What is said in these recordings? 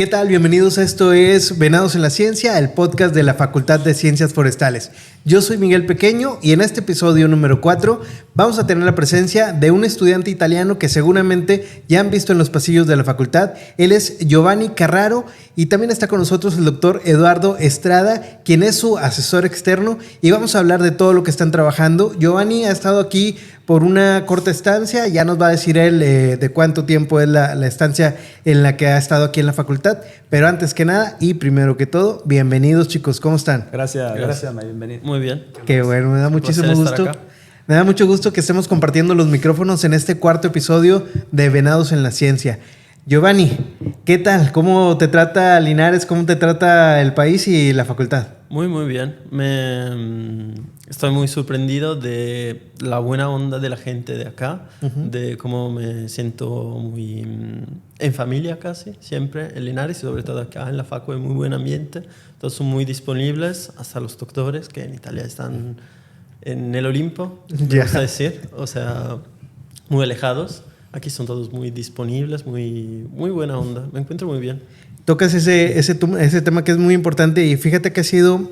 ¿Qué tal? Bienvenidos a esto es Venados en la Ciencia, el podcast de la Facultad de Ciencias Forestales. Yo soy Miguel Pequeño y en este episodio número 4 vamos a tener la presencia de un estudiante italiano que seguramente ya han visto en los pasillos de la facultad. Él es Giovanni Carraro y también está con nosotros el doctor Eduardo Estrada, quien es su asesor externo, y vamos a hablar de todo lo que están trabajando. Giovanni ha estado aquí por una corta estancia, ya nos va a decir él de cuánto tiempo es la estancia en la que ha estado aquí en la facultad, pero antes que nada y primero que todo, bienvenidos chicos, ¿cómo están? Gracias, bienvenido. Muy bien. Qué bueno, me da muchísimo gusto. Me da mucho gusto que estemos compartiendo los micrófonos en este cuarto episodio de Venados en la Ciencia. Giovanni, ¿qué tal? ¿Cómo te trata Linares? ¿Cómo te trata el país y la facultad? Muy bien. Estoy muy sorprendido de la buena onda de la gente de acá, de cómo me siento muy en familia casi, siempre en Linares y sobre todo acá en la facu hay muy buen ambiente. Todos son muy disponibles, hasta los doctores que en Italia están en el Olimpo, me gusta decir, o sea, muy alejados. Aquí son todos muy disponibles, muy buena onda. Me encuentro muy bien. Tocas ese tema que es muy importante y fíjate que ha sido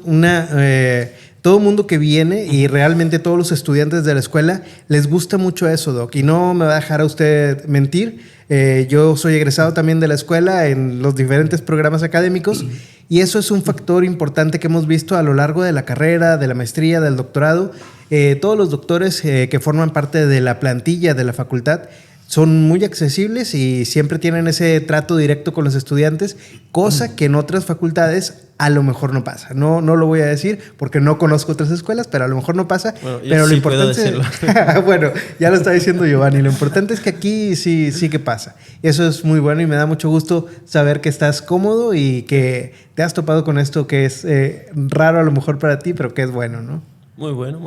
todo el mundo que viene y realmente todos los estudiantes de la escuela les gusta mucho eso, Doc. Y no me va a dejar a usted mentir. Yo soy egresado también de la escuela en los diferentes programas académicos y eso es un factor importante que hemos visto a lo largo de la carrera, de la maestría, del doctorado. Todos los doctores que forman parte de la plantilla de la facultad son muy accesibles y siempre tienen ese trato directo con los estudiantes, cosa que en otras facultades a lo mejor no pasa. No lo voy a decir porque no conozco otras escuelas, pero a lo mejor no pasa. Bueno, pero sí lo importante puedo bueno, ya lo está diciendo Giovanni. Lo importante es que aquí sí que pasa. Eso es muy bueno y me da mucho gusto saber que estás cómodo y que te has topado con esto que es raro a lo mejor para ti, pero que es bueno, ¿no? Muy bueno.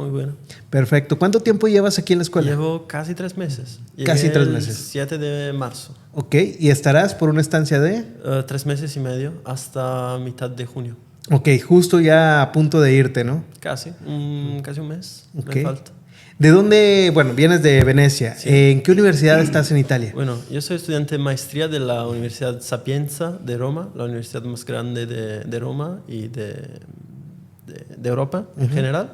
Perfecto. ¿Cuánto tiempo llevas aquí en la escuela? Llevo casi 3 meses. Casi 3 meses. El 7 de marzo. Ok. ¿Y estarás por una estancia de? 3 meses y medio hasta mitad de junio. Ok, justo ya a punto de irte, ¿no? Casi un mes. Okay. Me falta. ¿De dónde? Bueno, vienes de Venecia. Sí. ¿En qué universidad estás en Italia? Bueno, yo soy estudiante de maestría de la Universidad Sapienza de Roma, la universidad más grande de Roma y de Europa en general.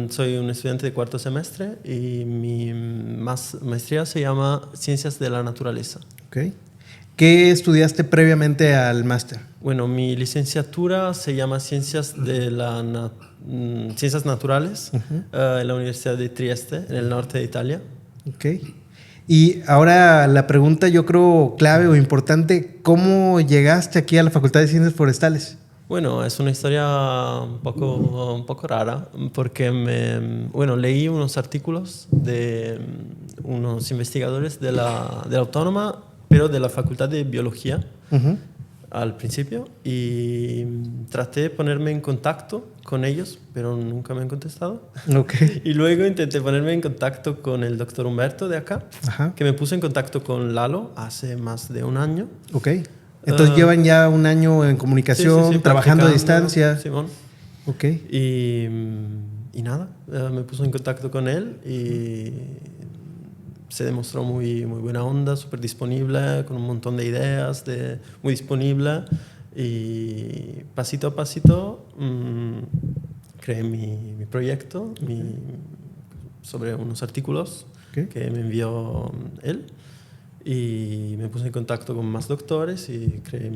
Soy un estudiante de 4º semestre y mi maestría se llama Ciencias de la Naturaleza. Okay. ¿Qué estudiaste previamente al máster? Bueno, mi licenciatura se llama Ciencias Naturales en la Universidad de Trieste, en el norte de Italia. Okay. Y ahora la pregunta yo creo clave o importante, ¿cómo llegaste aquí a la Facultad de Ciencias Forestales? Bueno, es una historia un poco rara porque leí unos artículos de unos investigadores de la Autónoma, pero de la Facultad de Biología al principio, y traté de ponerme en contacto con ellos, pero nunca me han contestado. Okay. Y luego intenté ponerme en contacto con el doctor Humberto de acá, que me puso en contacto con Lalo hace más de un año. Okay. Entonces llevan ya un año en comunicación, sí, trabajando a distancia. Simón. Ok. Y nada, me puso en contacto con él y se demostró muy buena onda, súper disponible, con un montón de ideas, muy disponible. Y pasito a pasito creé mi proyecto sobre unos artículos que me envió él. Y me puse en contacto con más doctores y creé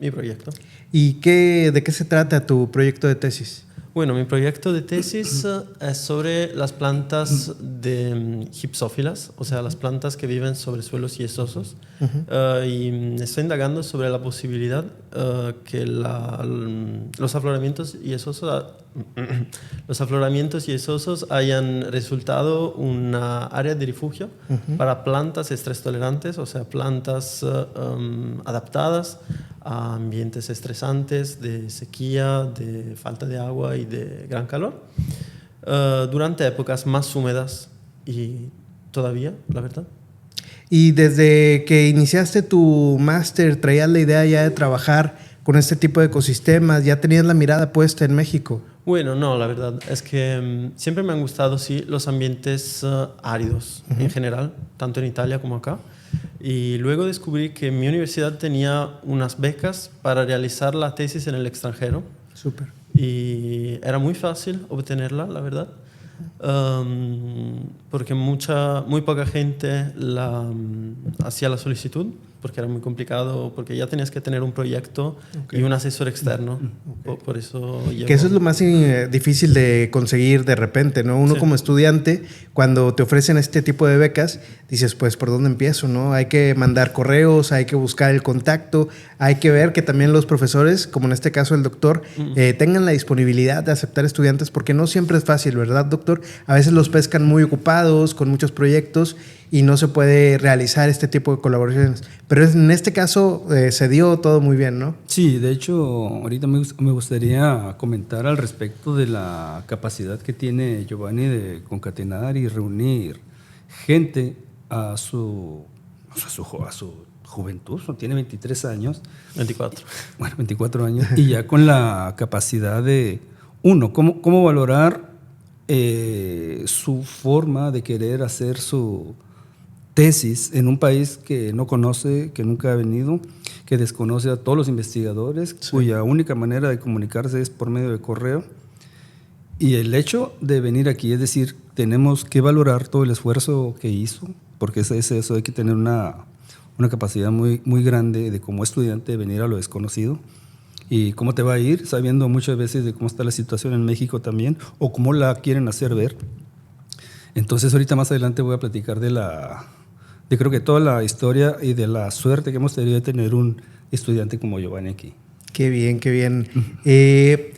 mi proyecto. ¿Y de qué se trata tu proyecto de tesis? Bueno, mi proyecto de tesis es sobre las plantas de gipsófilas, o sea, las plantas que viven sobre suelos yesosos. Y estoy indagando sobre la posibilidad que los afloramientos yesosos hayan resultado una área de refugio para plantas estrés tolerantes, o sea, plantas adaptadas a ambientes estresantes de sequía, de falta de agua y de gran calor, durante épocas más húmedas y todavía, la verdad. Y desde que iniciaste tu máster, ¿traías la idea ya de trabajar con este tipo de ecosistemas? ¿Ya tenías la mirada puesta en México? Bueno, no, la verdad es que siempre me han gustado, sí, los ambientes áridos en general, tanto en Italia como acá. Y luego descubrí que mi universidad tenía unas becas para realizar la tesis en el extranjero. Súper. Y era muy fácil obtenerla, la verdad. Porque muy poca gente hacía la solicitud, porque era muy complicado, porque ya tenías que tener un proyecto y un asesor externo. Por eso que eso es lo más difícil de conseguir de repente, ¿no? Uno como estudiante, cuando te ofrecen este tipo de becas, dices, pues, ¿por dónde empiezo, no? Hay que mandar correos, hay que buscar el contacto, hay que ver que también los profesores, como en este caso el doctor, tengan la disponibilidad de aceptar estudiantes, porque no siempre es fácil, ¿verdad, doctor? A veces los pescan muy ocupados, con muchos proyectos, y no se puede realizar este tipo de colaboraciones. Pero en este caso se dio todo muy bien, ¿no? Sí, de hecho, ahorita me gustaría comentar al respecto de la capacidad que tiene Giovanni de concatenar y reunir gente a su juventud. Tiene 23 años. 24. Bueno, 24 años. Y ya con la capacidad de, cómo valorar su forma de querer hacer su tesis en un país que no conoce, que nunca ha venido, que desconoce a todos los investigadores, cuya única manera de comunicarse es por medio de correo. Y el hecho de venir aquí, es decir, tenemos que valorar todo el esfuerzo que hizo, porque es eso, hay que tener una capacidad muy, muy grande de como estudiante de venir a lo desconocido. Y cómo te va a ir, sabiendo muchas veces de cómo está la situación en México también, o cómo la quieren hacer ver. Entonces ahorita más adelante voy a platicar de creo que toda la historia y de la suerte que hemos tenido de tener un estudiante como Giovanni aquí. Qué bien, qué bien.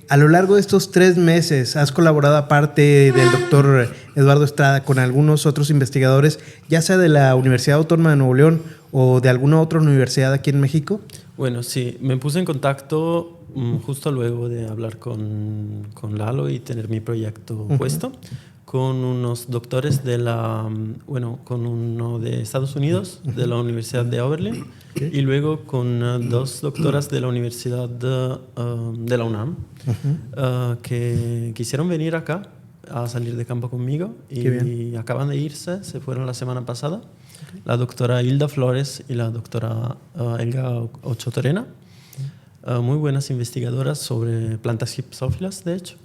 A lo largo de estos 3 meses, ¿has colaborado aparte del doctor Eduardo Estrada con algunos otros investigadores, ya sea de la Universidad Autónoma de Nuevo León o de alguna otra universidad aquí en México? Bueno, sí, me puse en contacto justo luego de hablar con Lalo y tener mi proyecto puesto, con unos doctores con uno de Estados Unidos, de la Universidad de Oberlin, y luego con 2 doctoras de la Universidad de la UNAM, que quisieron venir acá a salir de campo conmigo y acaban de irse, se fueron la semana pasada. La doctora Hilda Flores y la doctora Elga Ochotorena, muy buenas investigadoras sobre plantas gipsófilas, de hecho.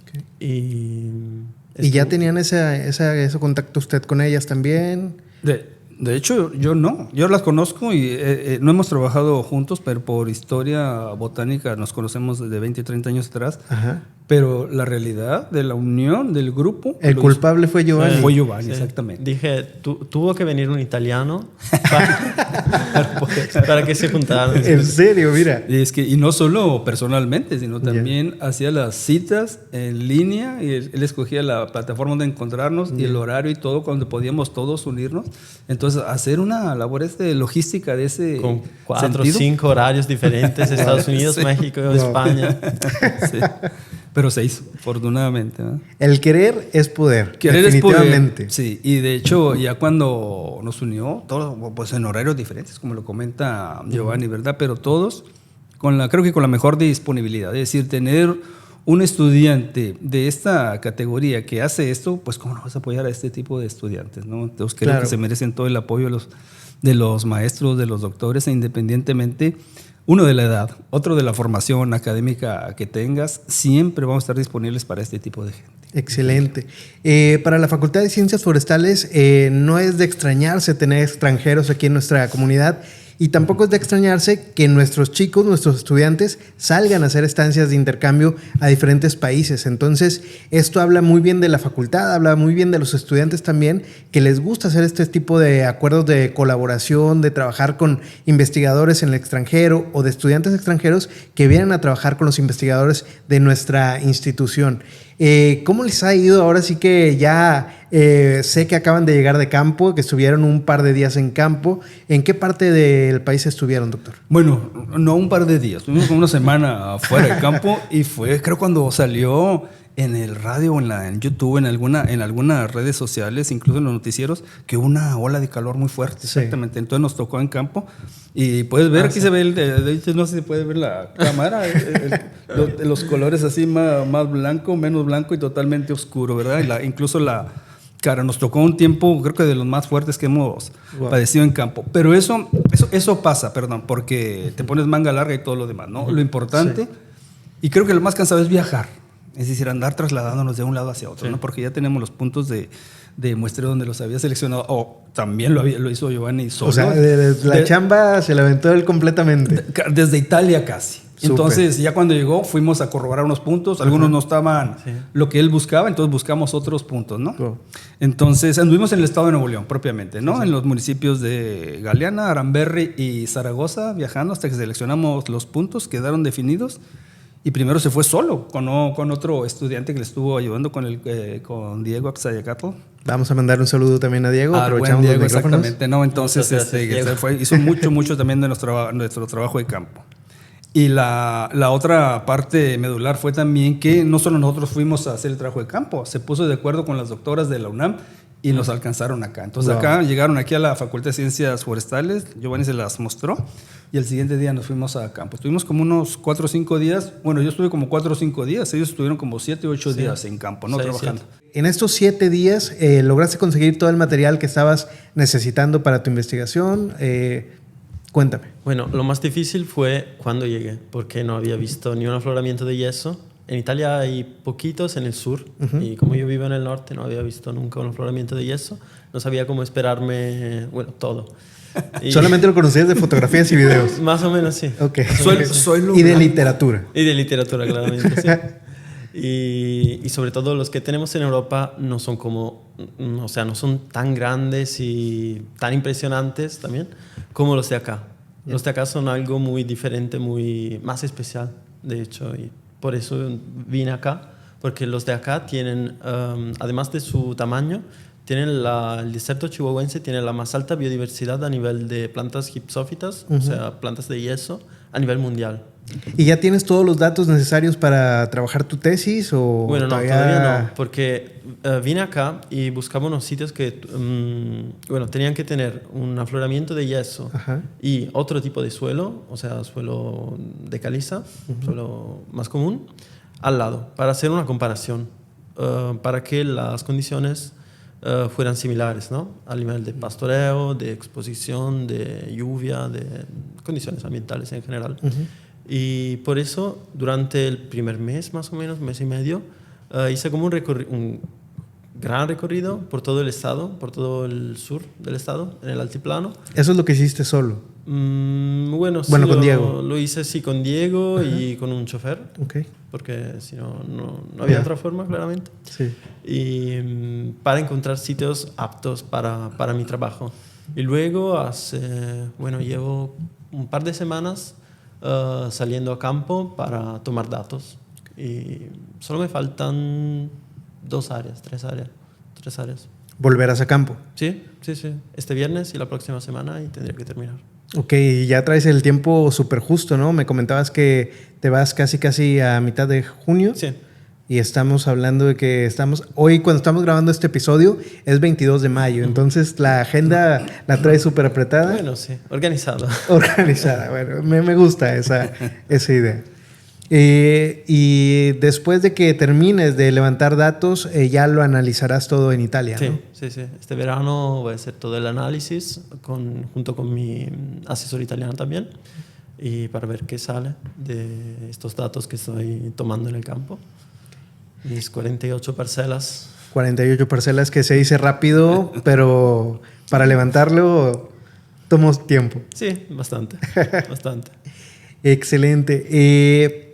¿Y ya tenían ese contacto usted con ellas también? De hecho, yo las conozco y no hemos trabajado juntos, pero por historia botánica nos conocemos desde 20 y 30 años atrás. Ajá. Pero la realidad de la unión del grupo... El culpable fue Giovanni. Fue Giovanni, exactamente. Dije, tuvo que venir un italiano para que se juntaran. En serio, mira. Y no solo personalmente, sino también hacía las citas en línea y él escogía la plataforma donde encontrarnos y el horario y todo, cuando podíamos todos unirnos. Entonces, hacer una labor de logística de ese con 4 o sentido. 5 horarios diferentes, Estados Unidos, México, España. Sí. Pero se hizo, afortunadamente, ¿no? El querer es poder, definitivamente. Es poder, sí, y de hecho ya cuando nos unió, todos pues en horarios diferentes, como lo comenta Giovanni, ¿verdad? Pero todos creo que con la mejor disponibilidad. Es decir, tener un estudiante de esta categoría que hace esto, pues cómo no vas a apoyar a este tipo de estudiantes, ¿no? Entonces creo que se merecen todo el apoyo de los maestros, de los doctores, e independientemente... Uno de la edad, otro de la formación académica que tengas, siempre vamos a estar disponibles para este tipo de gente. Excelente. Para la Facultad de Ciencias Forestales no es de extrañarse tener extranjeros aquí en nuestra comunidad y tampoco es de extrañarse que nuestros chicos, nuestros estudiantes salgan a hacer estancias de intercambio a diferentes países. Entonces, esto habla muy bien de la facultad, habla muy bien de los estudiantes también, que les gusta hacer este tipo de acuerdos de colaboración, de trabajar con investigadores en el extranjero o de estudiantes extranjeros que vienen a trabajar con los investigadores de nuestra institución. ¿Cómo les ha ido? Ahora sí que ya sé que acaban de llegar de campo, que estuvieron un par de días en campo. ¿En qué parte del país estuvieron, doctor? Bueno, no un par de días. Estuvimos como una semana fuera del campo y fue, creo, cuando salió en el radio o en YouTube, en algunas redes sociales, incluso en los noticieros, que una ola de calor muy fuerte, Sí. exactamente. Entonces nos tocó en campo y puedes ver, aquí se ve, de hecho no sé si puede ver la cámara, los colores así más blanco, menos blanco y totalmente oscuro, ¿verdad? Y incluso la cara, nos tocó un tiempo, creo que de los más fuertes que hemos padecido en campo. Pero eso pasa, porque te pones manga larga y todo lo demás, ¿no? Lo importante, y creo que lo más cansado es viajar. Es decir, andar trasladándonos de un lado hacia otro, ¿no? Porque ya tenemos los puntos de muestreo donde los había seleccionado, o también lo hizo Giovanni solo. O sea, la chamba se la aventó él completamente. Desde Italia casi. Súper. Entonces, ya cuando llegó, fuimos a corroborar unos puntos. Algunos no estaban lo que él buscaba, entonces buscamos otros puntos, ¿no? Cool. Entonces, anduvimos en el estado de Nuevo León, propiamente, ¿no? En los municipios de Galeana, Aramberri y Zaragoza, viajando hasta que seleccionamos los puntos, quedaron definidos. Y primero se fue solo, con otro estudiante que le estuvo ayudando, con Diego Axayacatl. Vamos a mandar un saludo también a Diego. Aprovechamos Diego, exactamente, ¿no? Entonces, hizo mucho también de nuestro trabajo de campo. Y la otra parte medular fue también que no solo nosotros fuimos a hacer el trabajo de campo, se puso de acuerdo con las doctoras de la UNAM y nos alcanzaron acá. Entonces acá llegaron aquí a la Facultad de Ciencias Forestales, Giovanni se las mostró y el siguiente día nos fuimos a campo. Estuvimos como unos 4 o 5 días, bueno, yo estuve como 4 o 5 días, ellos estuvieron como 7 o 8 días en campo, ¿no? Trabajando. 7. En estos 7 días, ¿lograste conseguir todo el material que estabas necesitando para tu investigación? Cuéntame. Bueno, lo más difícil fue cuando llegué, porque no había visto ni un afloramiento de yeso. En Italia hay poquitos en el sur, y como yo vivo en el norte, no había visto nunca un afloramiento de yeso. No sabía cómo esperarme, bueno, todo. Y solamente lo conocías de fotografías y videos. Más o menos, sí. Ok. Soy y de literatura. Y de literatura, claramente, sí. Y sobre todo los que tenemos en Europa no son como, o sea, no son tan grandes y tan impresionantes también como los de acá. Los de acá son algo muy diferente, muy más especial, de hecho, y por eso vine acá, porque los de acá tienen, además de su tamaño, tienen el desierto chihuahuense tiene la más alta biodiversidad a nivel de plantas gipsófitas, o sea, plantas de yeso, a nivel mundial. ¿Y ya tienes todos los datos necesarios para trabajar tu tesis? O bueno, todavía no, porque vine acá y buscaba unos sitios que bueno, tenían que tener un afloramiento de yeso y otro tipo de suelo, o sea, suelo de caliza, suelo más común, al lado, para hacer una comparación, para que las condiciones fueran similares, ¿no? A nivel de pastoreo, de exposición, de lluvia, de condiciones ambientales en general. Y por eso, durante el primer mes, más o menos, mes y medio, hice como un gran recorrido por todo el estado, por todo el sur del estado, en el altiplano. ¿Eso es lo que hiciste solo? Bueno, sí, con Diego. Lo hice sí con Diego y con un chofer, porque si no, no había otra forma, claramente. Sí. Y para encontrar sitios aptos para mi trabajo. Y luego, llevo un par de semanas saliendo a campo para tomar datos. Y solo me faltan 3 áreas. ¿Volverás a campo? Sí. Este viernes y la próxima semana y tendría que terminar. Ok, ya traes el tiempo súper justo, ¿no? Me comentabas que te vas casi a mitad de junio. Sí. Y estamos hablando de que hoy cuando estamos grabando este episodio es 22 de mayo, entonces la agenda la traes súper apretada. Bueno, sí, organizada. Bueno, me gusta esa idea. Y después de que termines de levantar datos, ya lo analizarás todo en Italia, ¿no? Sí. Este verano voy a hacer todo el análisis junto con mi asesor italiano también y para ver qué sale de estos datos que estoy tomando en el campo. Mis 48 parcelas. 48 parcelas que se dice rápido, pero para levantarlo tomó tiempo. Sí, bastante. Excelente.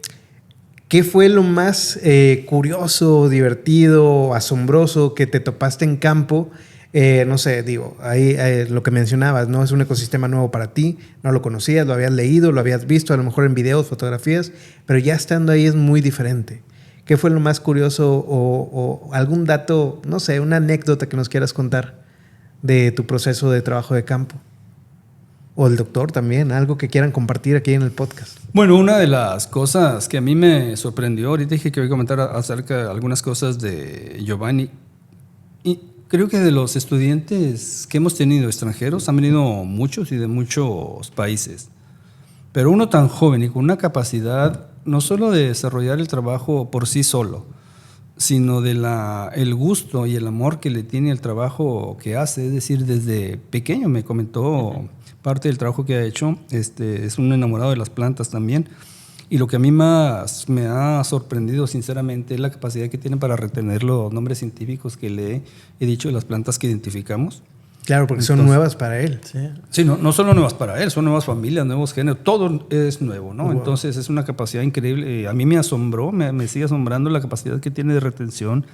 ¿Qué fue lo más curioso, divertido, asombroso que te topaste en campo? No sé, ahí lo que mencionabas, ¿no? Es un ecosistema nuevo para ti, no lo conocías, lo habías leído, lo habías visto a lo mejor en videos, fotografías, pero ya estando ahí es muy diferente. ¿Qué fue lo más curioso o algún dato, no sé, una anécdota que nos quieras contar de tu proceso de trabajo de campo? o el doctor también, algo que quieran compartir aquí en el podcast. Bueno, una de las cosas que a mí me sorprendió, ahorita dije que voy a comentar acerca de algunas cosas de Giovanni, y creo que de los estudiantes que hemos tenido extranjeros, han venido muchos y de muchos países, pero uno tan joven y con una capacidad no solo de desarrollar el trabajo por sí solo, sino de el gusto y el amor que le tiene al trabajo que hace, es decir, desde pequeño me comentó parte del trabajo que ha hecho, es un enamorado de las plantas también, y lo que a mí más me ha sorprendido sinceramente es la capacidad que tiene para retener los nombres científicos que le he dicho de las plantas que identificamos. Claro, porque son nuevas para él. Sí, no solo nuevas para él, son nuevas familias, nuevos géneros, todo es nuevo, ¿no? Wow. Entonces es una capacidad increíble. A mí me asombró, me sigue asombrando la capacidad que tiene de retención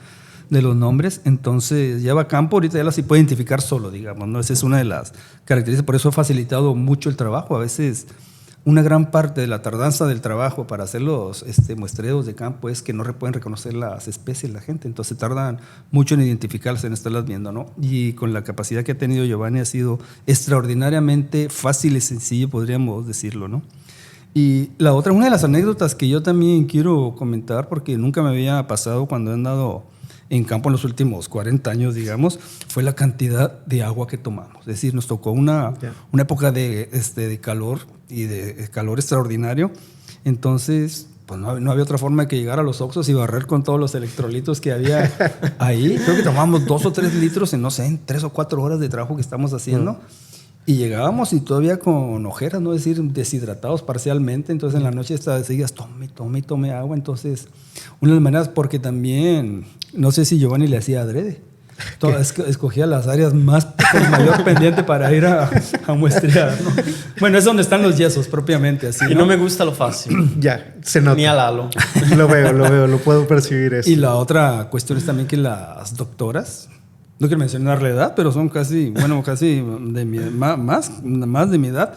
de los nombres. Entonces ya va a campo, ahorita ya las sí puede identificar solo, digamos, ¿no? Esa es una de las características, por eso ha facilitado mucho el trabajo. A veces una gran parte de la tardanza del trabajo para hacer los muestreos de campo es que no pueden reconocer las especies la gente, entonces tardan mucho en identificarlas, en estarlas viendo, ¿no? Y con la capacidad que ha tenido Giovanni ha sido extraordinariamente fácil y sencillo, podríamos decirlo, ¿no? Y la otra, una de las anécdotas que yo también quiero comentar, porque nunca me había pasado cuando he andado en campo en los últimos 40 años, digamos, fue la cantidad de agua que tomamos. Es decir, nos tocó una época de calor y de calor extraordinario. Entonces, pues no había otra forma de que llegar a los Oxxos y barrer con todos los electrolitos que había ahí. Creo que tomábamos 2 o 3 litros en, no sé, en 3 o 4 horas de trabajo que estamos haciendo. Y llegábamos y todavía con ojeras, ¿no? Es decir, deshidratados parcialmente. Entonces en la noche seguías, tome agua. Entonces, una de las maneras, porque también, no sé si Giovanni le hacía adrede. Escogía las áreas más con mayor pendiente para ir a muestrear, ¿no? Bueno, es donde están los yesos propiamente. Así, y no me gusta lo fácil. Ya, se nota. Ni al halo. Lo veo, lo puedo percibir eso. Y la otra cuestión es también que las doctoras, no quiero mencionar la edad, pero son casi de más de mi edad.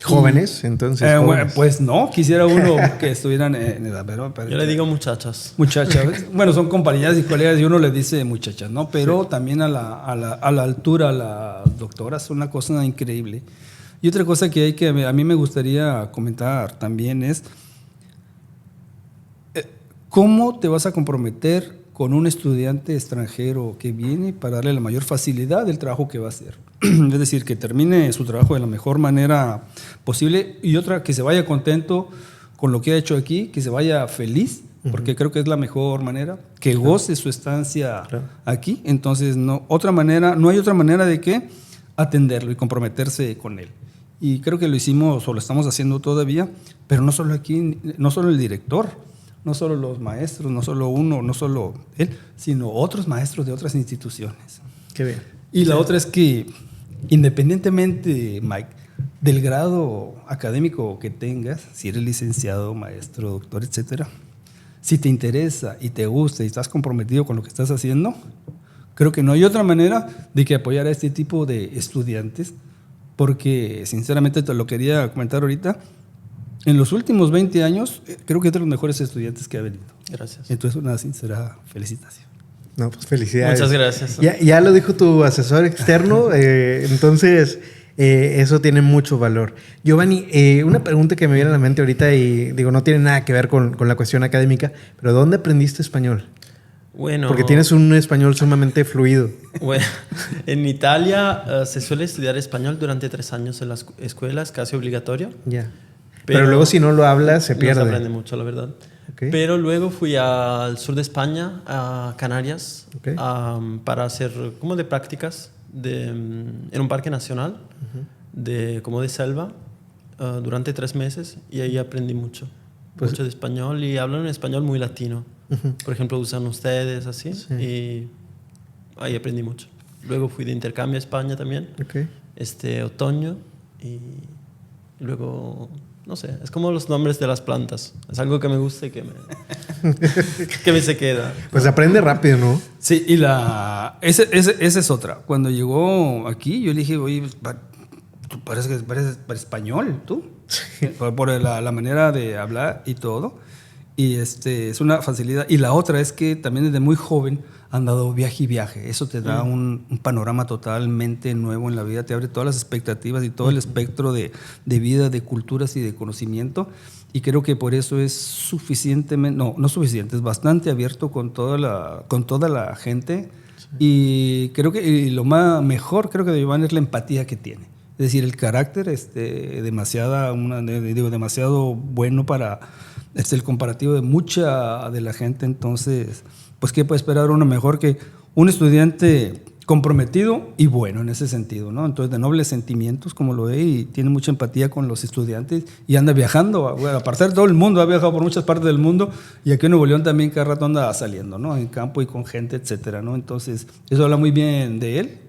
¿Jóvenes? Entonces. Bueno, jóvenes. pues no, quisiera uno que estuvieran en edad. Pero yo le digo muchachas. Muchachas. Bueno, son compañeras y colegas y uno les dice muchachas, ¿no? Pero también a la altura, a las doctoras, es una cosa increíble. Y otra cosa que a mí me gustaría comentar también es cómo te vas a comprometer con un estudiante extranjero que viene para darle la mayor facilidad del trabajo que va a hacer. Es decir, que termine su trabajo de la mejor manera posible, y otra, que se vaya contento con lo que ha hecho aquí, que se vaya feliz, porque creo que es la mejor manera, que goce su estancia aquí. Entonces, no hay otra manera de que atenderlo y comprometerse con él. Y creo que lo hicimos o lo estamos haciendo todavía, pero no solo aquí, no solo el director, no solo los maestros, no solo uno, no solo él, sino otros maestros de otras instituciones. Qué bien. Y la otra es que, independientemente, Mike, del grado académico que tengas, si eres licenciado, maestro, doctor, etcétera, si te interesa y te gusta y estás comprometido con lo que estás haciendo, creo que no hay otra manera de que apoyar a este tipo de estudiantes, porque sinceramente te lo quería comentar ahorita. En los últimos 20 años, creo que es de los mejores estudiantes que ha venido. Gracias. Entonces, una sincera felicitación. No, pues felicidades. Muchas gracias. Ya lo dijo tu asesor externo, entonces eso tiene mucho valor. Giovanni, una pregunta que me viene a la mente ahorita y digo, no tiene nada que ver con la cuestión académica, pero ¿dónde aprendiste español? Bueno, porque tienes un español sumamente fluido. Bueno, en Italia se suele estudiar español durante 3 años en las escuelas, casi obligatorio. Ya. Pero luego si no lo hablas se pierde. No se aprende mucho, la verdad. Okay. Pero luego fui al sur de España, a Canarias, para hacer como de prácticas en un parque nacional, como de selva, durante 3 meses, y ahí aprendí mucho de español, y hablan un español muy latino. Por ejemplo, usan ustedes así, y ahí aprendí mucho. Luego fui de intercambio a España también, este otoño, y luego... No sé, es como los nombres de las plantas. Es algo que me gusta y que me se queda. Pues aprende rápido, ¿no? Sí, y esa es otra. Cuando llegó aquí, yo le dije, oye, tú pareces español, tú. Por la manera de hablar y todo. Y es una facilidad. Y la otra es que también desde muy joven andado viaje y viaje. Eso te da un panorama totalmente nuevo en la vida, te abre todas las expectativas y todo el espectro de vida, de culturas y de conocimiento. Y creo que por eso es suficientemente, no suficiente, es bastante abierto con toda la gente. Sí. Y creo que lo mejor creo que de Giovanni es la empatía que tiene. Es decir, el carácter demasiado bueno para el comparativo de mucha de la gente. Entonces, pues ¿qué puede esperar uno mejor que un estudiante comprometido y bueno en ese sentido, ¿no? Entonces, de nobles sentimientos, como lo ve, y tiene mucha empatía con los estudiantes y anda viajando, bueno, aparte de todo el mundo, ha viajado por muchas partes del mundo y aquí en Nuevo León también cada rato anda saliendo, ¿no? En campo y con gente, etcétera, ¿no? Entonces, eso habla muy bien de él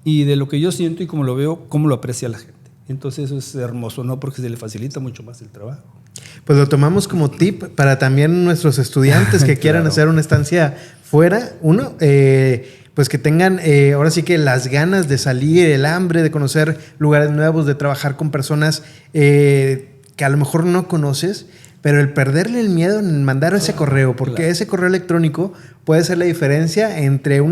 y de lo que yo siento y como lo veo, cómo lo aprecia la gente. Entonces, eso es hermoso, ¿no? Porque se le facilita mucho más el trabajo. Pues lo tomamos como tip para también nuestros estudiantes que quieran claro. hacer una estancia fuera. Uno, pues que tengan ahora sí que las ganas de salir, el hambre de conocer lugares nuevos, de trabajar con personas que a lo mejor no conoces, pero el perderle el miedo en mandar ese correo, porque claro. ese correo electrónico puede ser la diferencia entre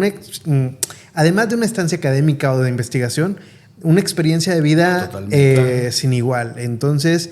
además de una estancia académica o de investigación, una experiencia de vida sin igual. Entonces,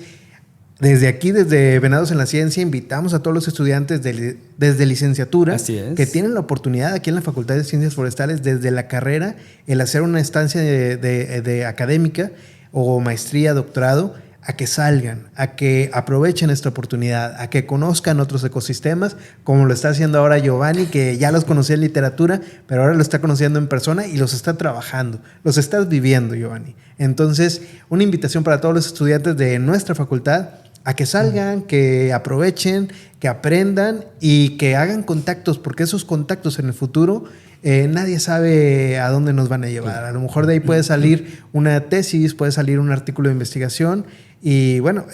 desde aquí, desde Venados en la Ciencia, invitamos a todos los estudiantes desde licenciatura que tienen la oportunidad aquí en la Facultad de Ciencias Forestales, desde la carrera, el hacer una estancia de académica o maestría, doctorado, a que salgan, a que aprovechen esta oportunidad, a que conozcan otros ecosistemas, como lo está haciendo ahora Giovanni, que ya los conocía en literatura, pero ahora lo está conociendo en persona y los está trabajando, los estás viviendo, Giovanni. Entonces, una invitación para todos los estudiantes de nuestra facultad a que salgan, que aprovechen, que aprendan y que hagan contactos, porque esos contactos en el futuro nadie sabe a dónde nos van a llevar. A lo mejor de ahí puede salir una tesis, puede salir un artículo de investigación y bueno,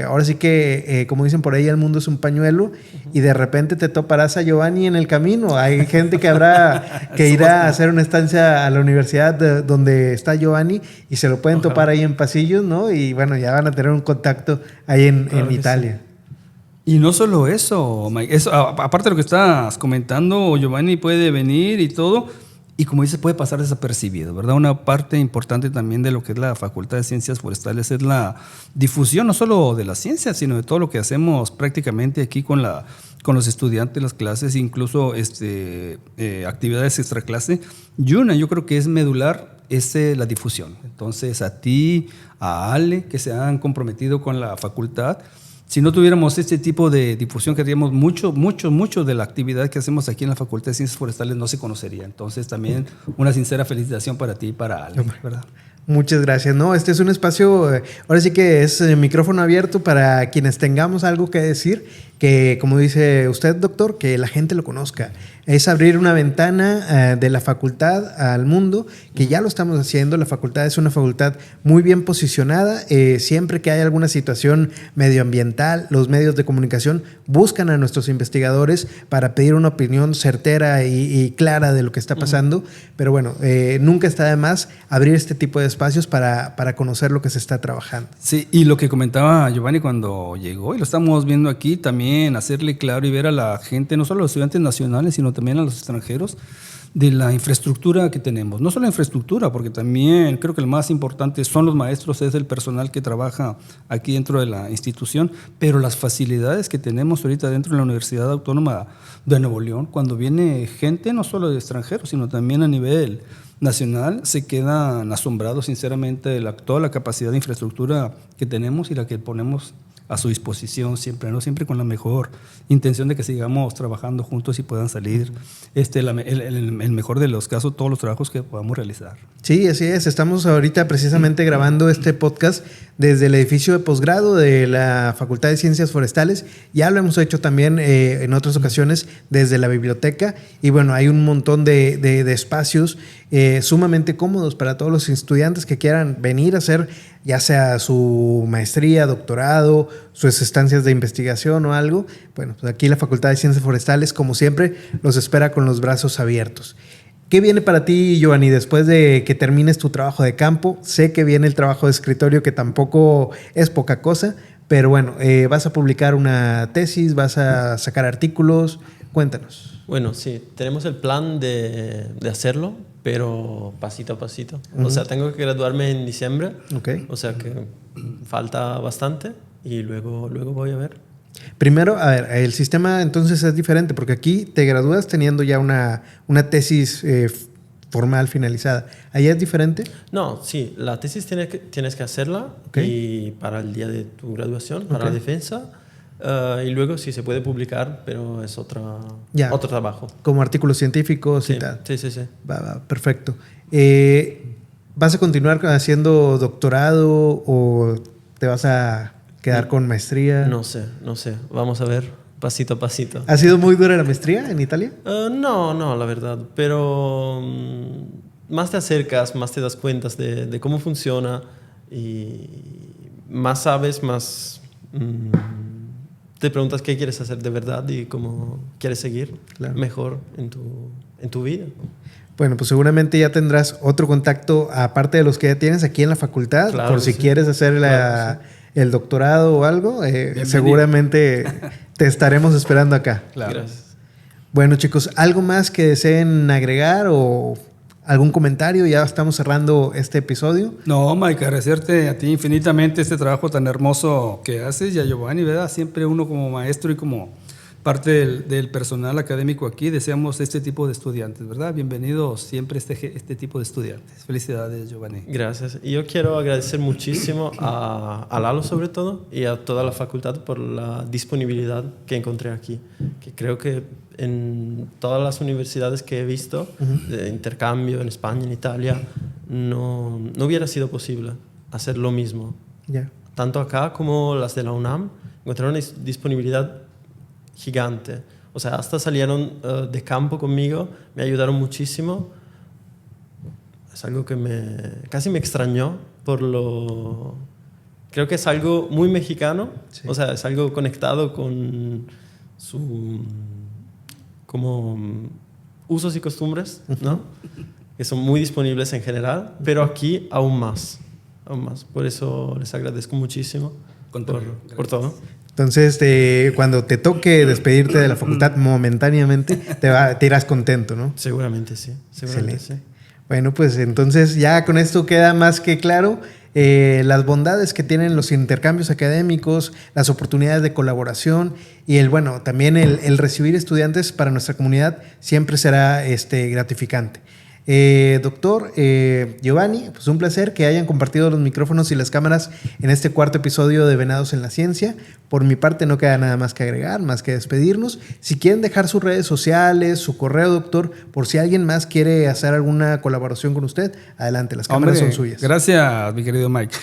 ahora sí que como dicen por ahí, el mundo es un pañuelo y de repente te toparás a Giovanni en el camino. Hay gente que habrá que irá a hacer una estancia a la universidad donde está Giovanni y se lo pueden topar ahí en pasillos, ¿no? Y bueno, ya van a tener un contacto ahí en Italia. Sí. Y no solo eso, Mike, aparte de lo que estás comentando, Giovanni puede venir y todo, y como dices, puede pasar desapercibido, ¿verdad? Una parte importante también de lo que es la Facultad de Ciencias Forestales es la difusión, no solo de la ciencia, sino de todo lo que hacemos prácticamente aquí con los estudiantes, las clases, incluso actividades extraclase. Y yo creo que es medular la difusión. Entonces, a ti, a Ale, que se han comprometido con la facultad. Si no tuviéramos este tipo de difusión, que haríamos mucho de la actividad que hacemos aquí en la Facultad de Ciencias Forestales no se conocería. Entonces, también una sincera felicitación para ti y para Ale, ¿verdad? Muchas gracias. No, este es un espacio, ahora sí que es micrófono abierto para quienes tengamos algo que decir, que como dice usted, doctor, que la gente lo conozca. Es abrir una ventana de la facultad al mundo, que ya lo estamos haciendo. La facultad es una facultad muy bien posicionada. Siempre que hay alguna situación medioambiental, los medios de comunicación buscan a nuestros investigadores para pedir una opinión certera y clara de lo que está pasando. Pero bueno, nunca está de más abrir este tipo de espacios para conocer lo que se está trabajando. Sí, y lo que comentaba Giovanni cuando llegó, y lo estamos viendo aquí, también hacerle claro y ver a la gente, no solo a los estudiantes nacionales, sino también a los extranjeros, de la infraestructura que tenemos. No solo la infraestructura, porque también creo que el más importante son los maestros, es el personal que trabaja aquí dentro de la institución, pero las facilidades que tenemos ahorita dentro de la Universidad Autónoma de Nuevo León, cuando viene gente no solo de extranjeros, sino también a nivel nacional, se quedan asombrados sinceramente de toda la capacidad de infraestructura que tenemos y la que ponemos a su disposición siempre, ¿no? Siempre con la mejor intención de que sigamos trabajando juntos y puedan salir el mejor de los casos, todos los trabajos que podamos realizar. Sí, así es. Estamos ahorita precisamente grabando este podcast desde el edificio de posgrado de la Facultad de Ciencias Forestales. Ya lo hemos hecho también en otras ocasiones desde la biblioteca. Y bueno, hay un montón de espacios sumamente cómodos para todos los estudiantes que quieran venir a hacer ya sea su maestría, doctorado, sus estancias de investigación o algo. Bueno, pues aquí la Facultad de Ciencias Forestales, como siempre, los espera con los brazos abiertos. ¿Qué viene para ti, Giovanni, después de que termines tu trabajo de campo? Sé que viene el trabajo de escritorio, que tampoco es poca cosa, pero bueno, vas a publicar una tesis, vas a sacar artículos. Cuéntanos. Bueno, sí, tenemos el plan de hacerlo, pero pasito a pasito. O sea, tengo que graduarme en diciembre, o sea que falta bastante y luego voy a ver. Primero, a ver, el sistema entonces es diferente porque aquí te gradúas teniendo ya una tesis formal finalizada. ¿Allá es diferente? No, sí, la tesis tienes que hacerla y para el día de tu graduación, para la defensa. Y luego sí se puede publicar, pero es otro trabajo. Como artículos científicos sí, y tal. Sí. Va, perfecto. ¿Vas a continuar haciendo doctorado o te vas a quedar con maestría? No sé. Vamos a ver, pasito a pasito. ¿Ha sido muy dura la maestría en Italia? No, la verdad. Pero más te acercas, más te das cuenta de cómo funciona y más sabes, más... te preguntas qué quieres hacer de verdad y cómo quieres seguir mejor en tu vida. Bueno, pues seguramente ya tendrás otro contacto, aparte de los que ya tienes aquí en la facultad, por si quieres hacer el doctorado o algo, seguramente te estaremos esperando acá. Claro. Gracias. Bueno, chicos, ¿algo más que deseen agregar o algún comentario? Ya estamos cerrando este episodio. No, Mike, agradecerte a ti infinitamente este trabajo tan hermoso que haces y a Giovanni, ¿verdad? Siempre uno como maestro y como parte del personal académico aquí deseamos este tipo de estudiantes, ¿verdad? Bienvenidos siempre este tipo de estudiantes. Felicidades, Giovanni. Gracias. Y yo quiero agradecer muchísimo a Lalo sobre todo y a toda la facultad por la disponibilidad que encontré aquí, que creo que en todas las universidades que he visto de intercambio en España, en Italia, no hubiera sido posible hacer lo mismo. Tanto acá como las de la UNAM encontraron una disponibilidad gigante. O sea, hasta salieron de campo conmigo, me ayudaron muchísimo. Es algo que casi me extrañó creo que es algo muy mexicano, o sea, es algo conectado con como usos y costumbres, ¿no? Que son muy disponibles en general, pero aquí aún más. Por eso les agradezco muchísimo por todo. Entonces, cuando te toque despedirte de la facultad momentáneamente, te irás contento, ¿no? Seguramente sí. Bueno, pues entonces ya con esto queda más que claro las bondades que tienen los intercambios académicos, las oportunidades de colaboración y también el recibir estudiantes para nuestra comunidad siempre será gratificante. Doctor Giovanni, pues un placer que hayan compartido los micrófonos y las cámaras en este cuarto episodio de Venados en la Ciencia. Por mi parte no queda nada más que agregar, más que despedirnos. Si quieren dejar sus redes sociales, su correo, doctor, por si alguien más quiere hacer alguna colaboración con usted, adelante, las cámaras son suyas. Gracias, mi querido Mike.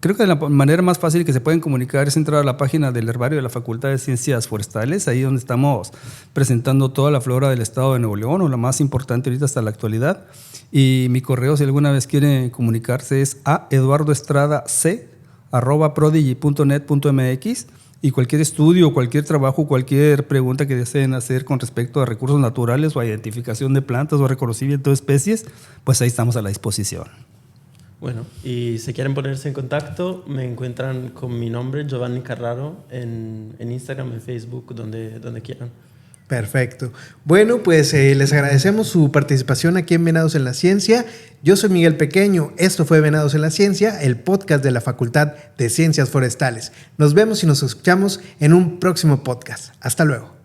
Creo que la manera más fácil que se pueden comunicar es entrar a la página del herbario de la Facultad de Ciencias Forestales, ahí donde estamos presentando toda la flora del estado de Nuevo León, o la más importante ahorita hasta la actualidad. Y mi correo, si alguna vez quieren comunicarse, es a eduardoestradac@prodigy.net.mx, y cualquier estudio, cualquier trabajo, cualquier pregunta que deseen hacer con respecto a recursos naturales o a identificación de plantas o a reconocimiento de especies, pues ahí estamos a la disposición. Bueno, y si quieren ponerse en contacto, me encuentran con mi nombre, Giovanni Carraro, en Instagram, en Facebook, donde quieran. Perfecto. Bueno, pues les agradecemos su participación aquí en Venados en la Ciencia. Yo soy Miguel Pequeño. Esto fue Venados en la Ciencia, el podcast de la Facultad de Ciencias Forestales. Nos vemos y nos escuchamos en un próximo podcast. Hasta luego.